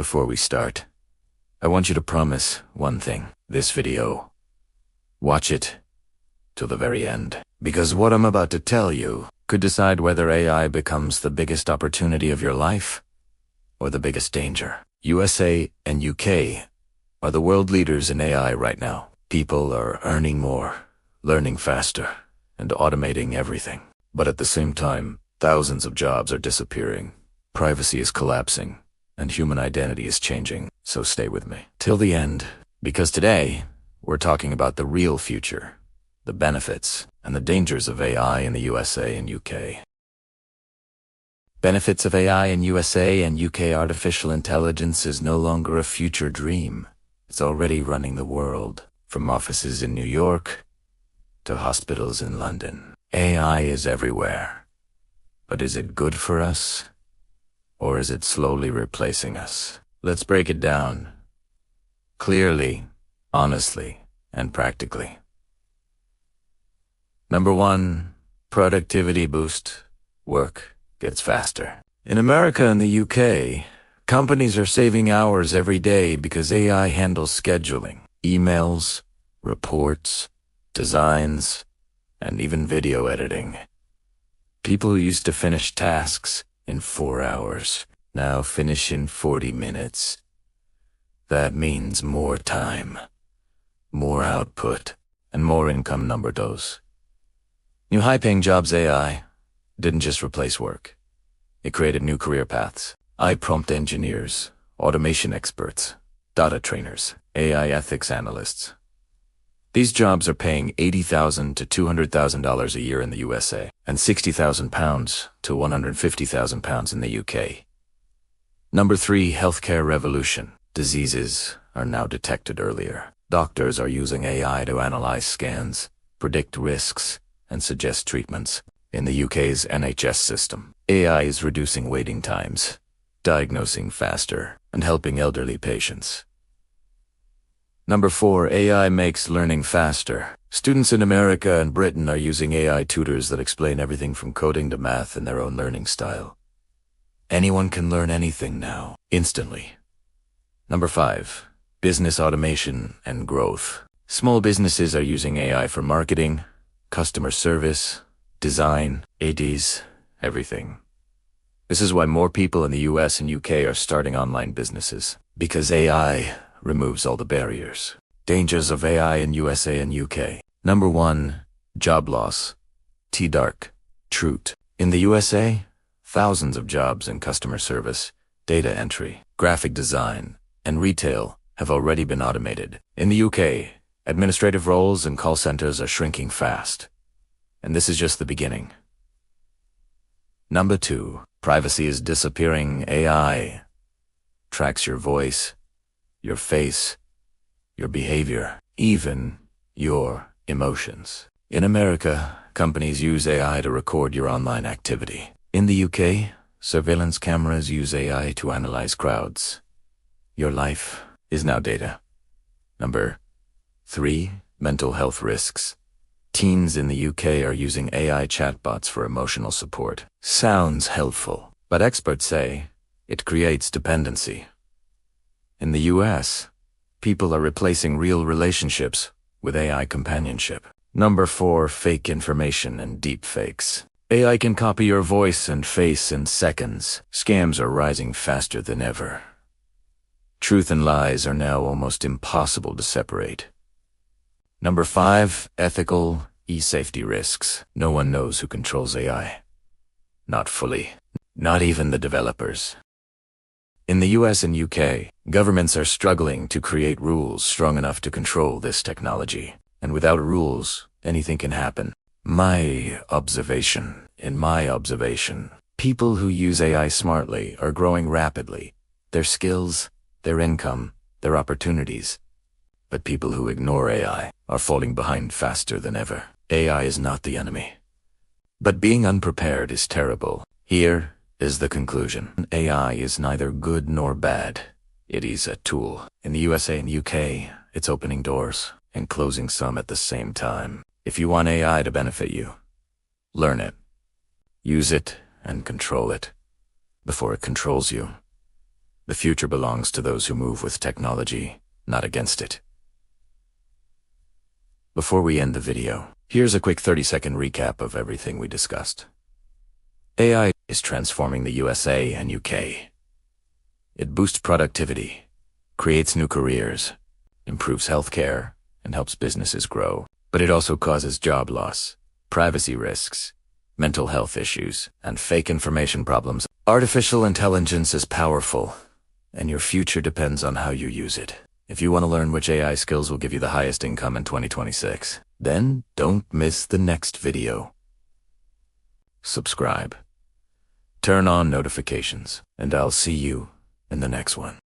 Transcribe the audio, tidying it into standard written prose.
Before we start, I want you to promise one thing. This video, watch it till the very end. Because what I'm about to tell you could decide whether AI becomes the biggest opportunity of your life or the biggest danger. USA and UK are the world leaders in AI right now. People are earning more, learning faster, and automating everything. But at the same time, thousands of jobs are disappearing. Privacy is collapsing, and human identity is changing. So stay with me till the end, because today we're talking about the real future, the benefits and the dangers of AI in the USA and UK. Benefits of AI in USA and UK. Artificial intelligence is no longer a future dream. It's already running the world, from offices in New York to hospitals in London. AI is everywhere. But is it good for us? Or is it slowly replacing us? Let's break it down. Clearly, honestly, and practically. Number 1, productivity boost. Work gets faster. In America and the UK, companies are saving hours every day because AI handles scheduling, emails, reports, designs, and even video editing. People who used to finish tasks in 4 hours now finish in 40 minutes. That means more time, more output, and more income. Number 2. New high-paying jobs. AI didn't just replace work. It created new career paths. Prompt engineers, automation experts, data trainers, AI ethics analysts. These jobs are paying $80,000 to $200,000 a year in the USA and £60,000 to £150,000 in the UK. Number 3, healthcare revolution. Diseases are now detected earlier. Doctors are using AI to analyze scans, predict risks, and suggest treatments. In the UK's NHS system, AI is reducing waiting times, diagnosing faster, and helping elderly patients. Number 4, AI makes learning faster. Students in America and Britain are using AI tutors that explain everything from coding to math in their own learning style. Anyone can learn anything now, instantly. Number 5, business automation and growth. Small businesses are using AI for marketing, customer service, design, ADs, everything. This is why more people in the US and UK are starting online businesses, because AI removes all the barriers. Dangers of AI in USA and UK. Number 1, job loss. Dark truth. In the USA, thousands of jobs in customer service, data entry, graphic design, and retail have already been automated. In the UK, administrative roles and call centers are shrinking fast. And this is just the beginning. Number 2, privacy is disappearing. AI tracks your voice, your face, your behavior, even your emotions. In America, companies use AI to record your online activity. In the UK, surveillance cameras use AI to analyze crowds. Your life is now data. Number 3, mental health risks. Teens in the UK are using AI chatbots for emotional support. Sounds helpful, but experts say it creates dependency. In the US, people are replacing real relationships with AI companionship. Number 4, fake information and deepfakes. AI can copy your voice and face in seconds. Scams are rising faster than ever. Truth and lies are now almost impossible to separate. Number 5, ethical safety risks. No one knows who controls AI. Not fully. Not even the developers. In the US and UK, governments are struggling to create rules strong enough to control this technology. And without rules, anything can happen. In my observation, people who use AI smartly are growing rapidly. Their skills, their income, their opportunities. But people who ignore AI are falling behind faster than ever. AI is not the enemy. But being unprepared is terrible. Here is the conclusion. AI is neither good nor bad. It is a tool. In the USA and UK, it's opening doors and closing some at the same time. If you want AI to benefit you, learn it. Use it and control it before it controls you. The future belongs to those who move with technology, not against it. Before we end the video, here's a quick 30-second recap of everything we discussed. AI is transforming the USA and UK. It boosts productivity, creates new careers, improves healthcare, and helps businesses grow. But it also causes job loss, privacy risks, mental health issues, and fake information problems. Artificial intelligence is powerful, and your future depends on how you use it. If you want to learn which AI skills will give you the highest income in 2026, then don't miss the next video. Subscribe, turn on notifications, and I'll see you in the next one.